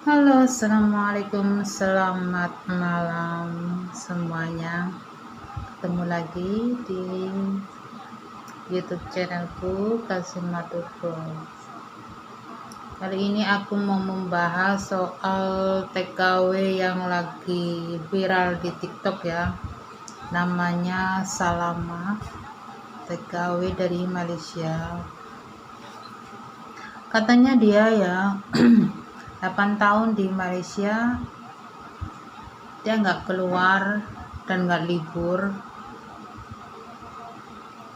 Halo, assalamualaikum, selamat malam semuanya. Ketemu lagi di YouTube channelku Kasimatufo. Kali ini aku mau membahas soal TKW yang lagi viral di TikTok ya. Namanya Salama, TKW dari Malaysia. Katanya dia ya 8 tahun di Malaysia, dia nggak keluar dan nggak libur,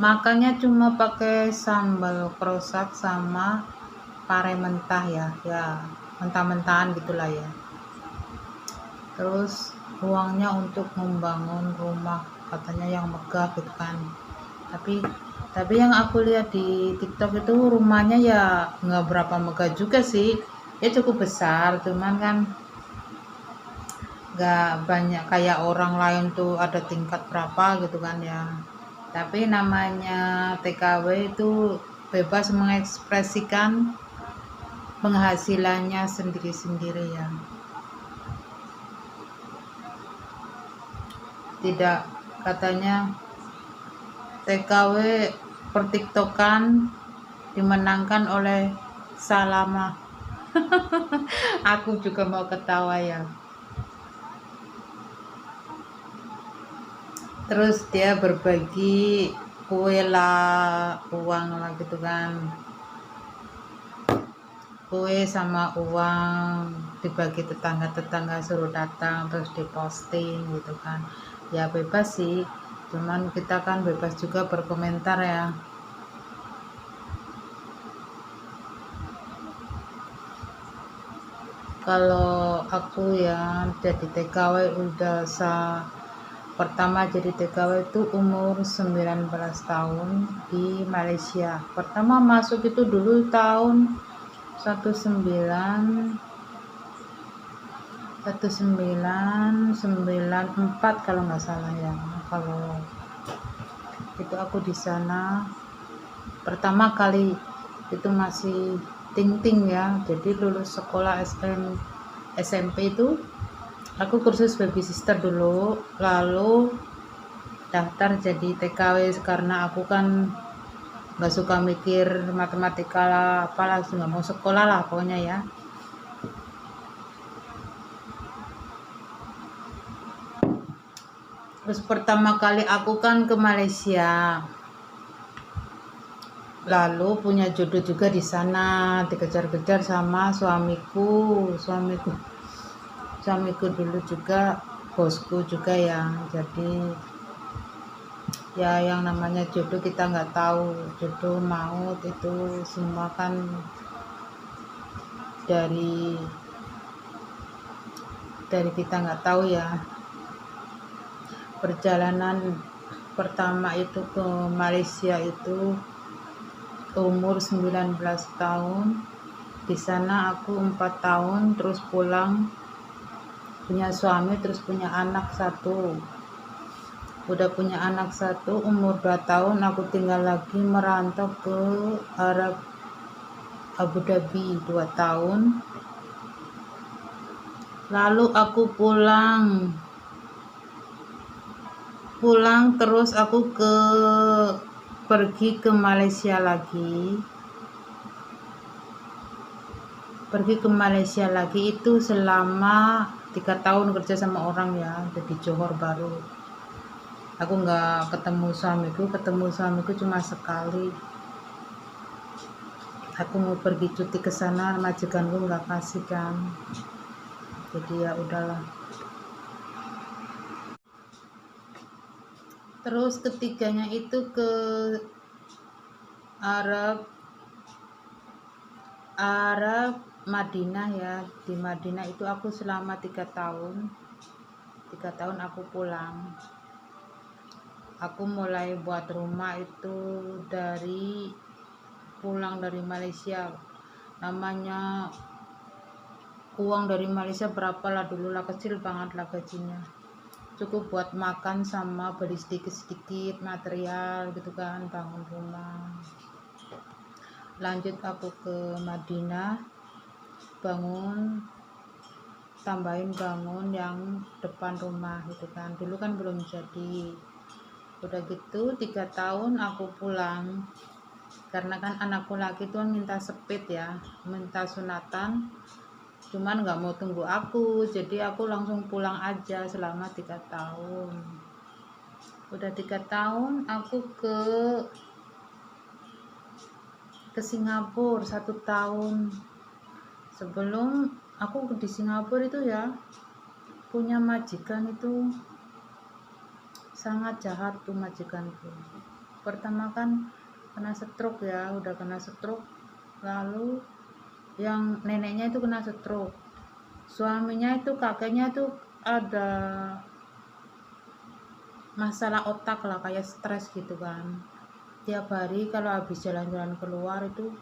makannya cuma pakai sambal krosak sama pare mentah ya mentah-mentahan gitulah ya. Terus uangnya untuk membangun rumah katanya yang megah gitu kan. Tapi yang aku lihat di TikTok itu rumahnya ya nggak berapa megah juga sih, ya cukup besar, cuman kan nggak banyak kayak orang lain tuh ada tingkat berapa gitu kan ya. Tapi namanya TKW itu bebas mengekspresikan penghasilannya sendiri-sendiri ya. Tidak, katanya TKW pertiktokan dimenangkan oleh Salama. Aku juga mau ketawa ya. Terus dia berbagi kue lah, uang lah gitu kan. Kue sama uang dibagi tetangga-tetangga, suruh datang terus diposting gitu kan. Ya bebas sih, cuman kita kan bebas juga berkomentar ya. Kalau aku ya jadi TKW udah pertama jadi TKW itu umur 19 tahun di Malaysia. Pertama masuk itu dulu tahun 1994 kalau nggak salah ya. Kalau itu aku di sana pertama kali itu masih ting-ting ya. Jadi lulus sekolah SMP itu aku kursus baby sister dulu, lalu daftar jadi TKW karena aku kan nggak suka mikir matematika lah apalah, nggak mau sekolah lah pokoknya ya. Terus pertama kali aku kan ke Malaysia, lalu punya jodoh juga di sana, dikejar-kejar sama suamiku dulu juga, bosku juga ya. Jadi ya yang namanya jodoh kita nggak tahu, jodoh maut itu semua kan dari kita nggak tahu ya. Perjalanan pertama itu ke Malaysia itu umur 19 tahun. Di sana aku 4 tahun, terus pulang punya suami, terus punya anak satu. Udah punya anak satu, umur 2 tahun aku tinggal lagi merantau ke Arab Abu Dhabi 2 tahun. Lalu aku pulang terus aku pergi ke Malaysia lagi. Itu selama 3 tahun kerja sama orang ya, jadi Johor baru. Aku nggak ketemu suamiku cuma sekali. Aku mau pergi cuti ke sana, majikanku nggak kasih kan, jadi ya udahlah. Terus ketiganya itu ke Arab Madinah ya. Di Madinah itu aku selama 3 tahun. 3 tahun aku pulang. Aku mulai buat rumah itu dari pulang dari Malaysia. Namanya uang dari Malaysia berapa lah dulu lah, kecil banget lah gajinya. Cukup buat makan sama beli sedikit-sedikit material gitu kan, bangun rumah. Lanjut aku ke Madinah, bangun tambahin bangun yang depan rumah gitu kan, dulu kan belum jadi. Udah gitu 3 tahun aku pulang, karena kan anakku laki tuh minta sepit ya, minta sunatan, cuman nggak mau tunggu aku, jadi aku langsung pulang aja selama 3 tahun. Udah 3 tahun aku ke Singapura 1 tahun. Sebelum aku di Singapura itu ya, punya majikan itu sangat jahat tuh majikanku. Pertama kan kena stroke ya, udah kena stroke, lalu yang neneknya itu kena stroke, suaminya itu kakeknya tuh ada masalah otak lah, kayak stres gitu kan. Tiap hari kalau habis jalan-jalan keluar itu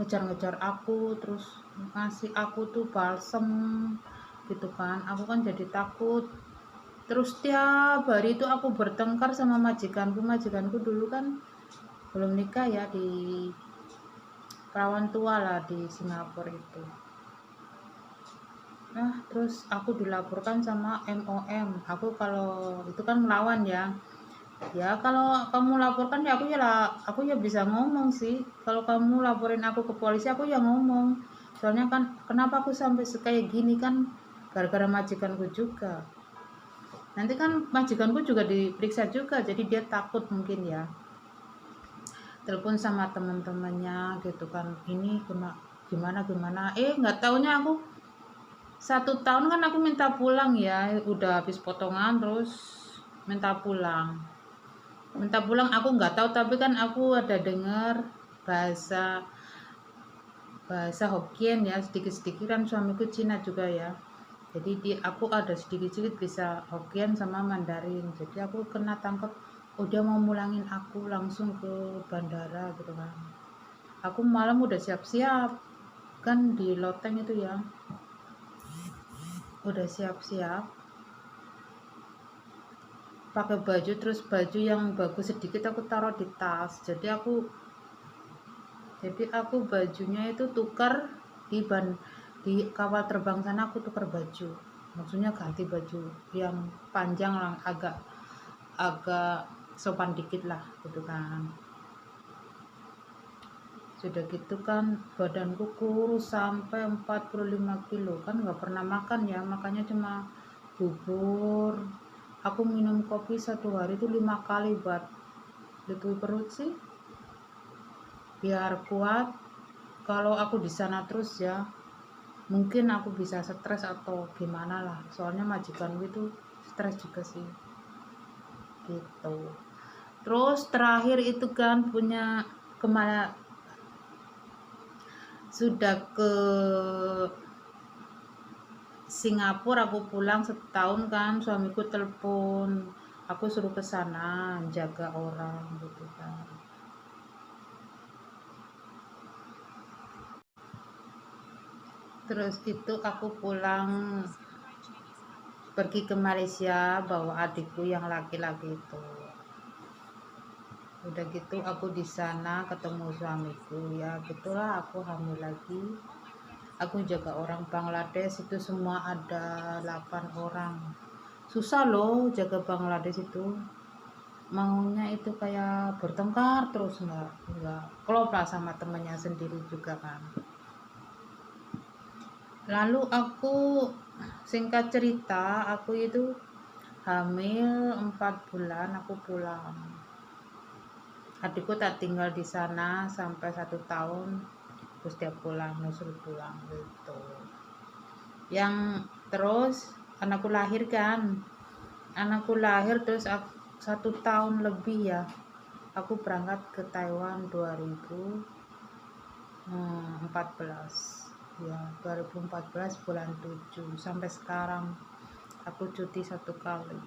ngejar-ngejar aku, terus ngasih aku tuh balsem gitu kan. Aku kan jadi takut. Terus tiap hari itu aku bertengkar sama majikanku dulu kan belum nikah ya, di perawan tua lah di Singapura itu. Nah terus aku dilaporkan sama MOM. Aku kalau itu kan melawan ya, ya kalau kamu laporkan ya aku ya bisa ngomong sih. Kalau kamu laporin aku ke polisi, aku ya ngomong. Soalnya kan kenapa aku sampai kayak gini kan gara-gara majikanku juga. Nanti kan majikanku juga diperiksa juga, jadi dia takut mungkin ya. Telepon sama teman-temannya gitu kan, ini gimana nggak taunya aku 1 tahun kan aku minta pulang ya, udah habis potongan terus minta pulang. Aku nggak tahu, tapi kan aku ada dengar bahasa bahasa Hokkien ya, sedikit-sedikit kan suamiku Cina juga ya, jadi aku ada sedikit-sedikit bisa Hokkien sama Mandarin. Jadi aku kena tangkap, oh dia mau mulangin aku langsung ke bandara gitu kan. Aku malam udah siap-siap kan di loteng itu ya, udah siap-siap pakai baju, terus baju yang bagus sedikit aku taruh di tas. Jadi aku bajunya itu tukar di kawal terbang sana, aku tukar baju, maksudnya ganti baju yang panjang lah, agak sopan dikit lah gitu kan. Sudah gitu kan badanku kurus sampai 45 kilo kan, nggak pernah makan ya, makanya cuma bubur. Aku minum kopi 1 hari itu 5 kali buat itu perut sih, biar kuat. Kalau aku di sana terus ya mungkin aku bisa stres atau gimana lah, soalnya majikan itu stres juga sih gitu. Terus terakhir itu kan punya kemana, sudah ke Singapura aku pulang 1 tahun kan, suamiku telepon aku suruh ke sana jaga orang gitu kan. Terus itu aku pulang pergi ke Malaysia bawa adikku yang laki-laki itu. Udah gitu aku di sana ketemu suamiku, ya gitulah aku hamil lagi. Aku jaga orang Bangladesh itu semua ada 8 orang. Susah loh jaga Bangladesh itu, maunya itu kayak bertengkar terus, nggak klop lah sama temannya sendiri juga kan. Lalu aku singkat cerita, aku itu hamil 4 bulan aku pulang. Adikku tak tinggal di sana sampai 1 tahun, terus dia pulang, nyusul pulang gitu. Yang terus anakku lahir kan, terus 1 tahun lebih ya, aku berangkat ke Taiwan 2014 ya, 2014 bulan 7 sampai sekarang aku cuti 1 kali.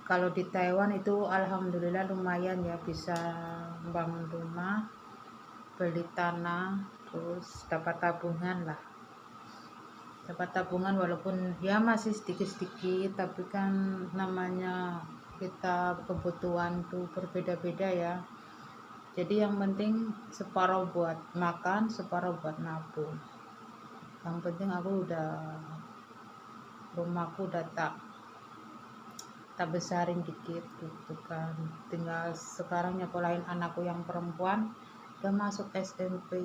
Kalau di Taiwan itu alhamdulillah lumayan ya, bisa bangun rumah, beli tanah, terus dapat tabungan lah. Dapat tabungan walaupun ya masih sedikit-sedikit, tapi kan namanya kita kebutuhan tuh berbeda-beda ya. Jadi yang penting separuh buat makan, separuh buat nabung. Yang penting aku udah, rumahku udah tak besarin dikit gitu kan. Tinggal sekarang nyekolahin anakku yang perempuan udah masuk SMP.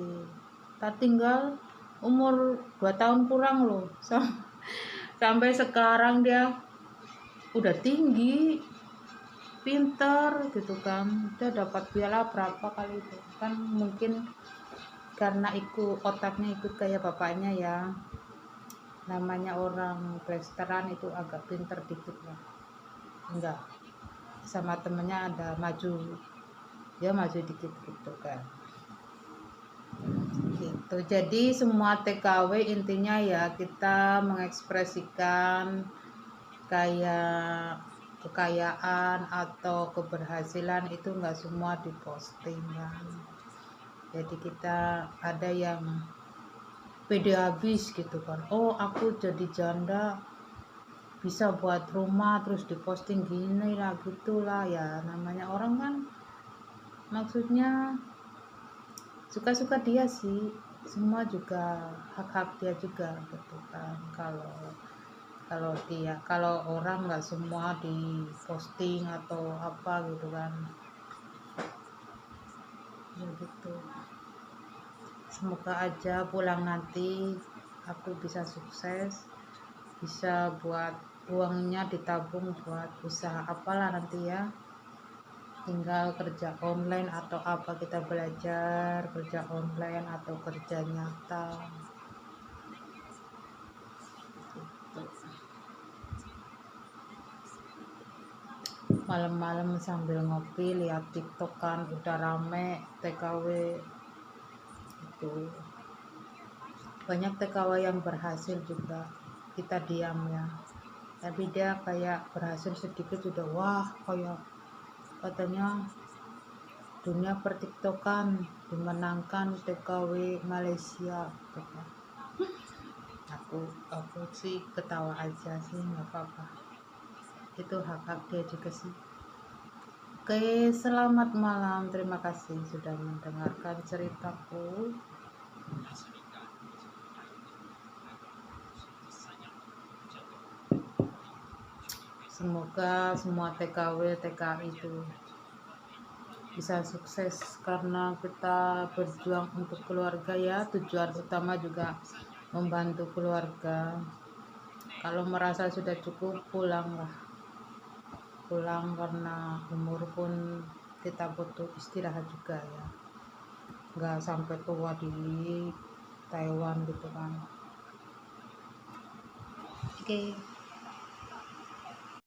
Tak tinggal umur 2 tahun kurang loh. Sampai sekarang dia udah tinggi, pinter gitu kan. Dia dapat piala berapa kali itu kan, mungkin karena otaknya ikut kayak bapaknya ya. Namanya orang blasteran itu agak pinter dikit lah. Enggak, sama temennya ada maju, dia maju dikit gitu kan. Gitu. Jadi semua TKW intinya ya kita mengekspresikan kayak kekayaan atau keberhasilan itu enggak semua diposting kan. Jadi kita ada yang pede habis gitu kan, oh aku jadi janda bisa buat rumah terus diposting gini lah gitulah ya, namanya orang kan maksudnya suka-suka dia sih, semua juga hak-hak dia juga gitu kan. Kalau orang nggak semua diposting atau apa gitu kan ya gitu. Semoga aja pulang nanti aku bisa sukses, bisa buat uangnya ditabung buat usaha apalah nanti ya. Tinggal kerja online atau apa, kita belajar kerja online atau kerja nyata. Malam-malam sambil ngopi lihat TikTok kan udah rame TKW itu. Banyak TKW yang berhasil juga, kita diam ya, tapi dia kayak berhasil sedikit sudah wah, kayak katanya dunia pertiktokan dimenangkan TKW Malaysia gitu kan. Aku sih ketawa aja sih, nggak apa-apa, itu hak-hak dia juga sih. Oke, selamat malam, terima kasih sudah mendengarkan ceritaku. Semoga semua TKW TKI itu bisa sukses karena kita berjuang untuk keluarga ya. Tujuan utama juga membantu keluarga. Kalau merasa sudah cukup, pulanglah. Pulang karena umur pun kita butuh istirahat juga ya. Nggak sampai tua di Taiwan gitu kan. Oke.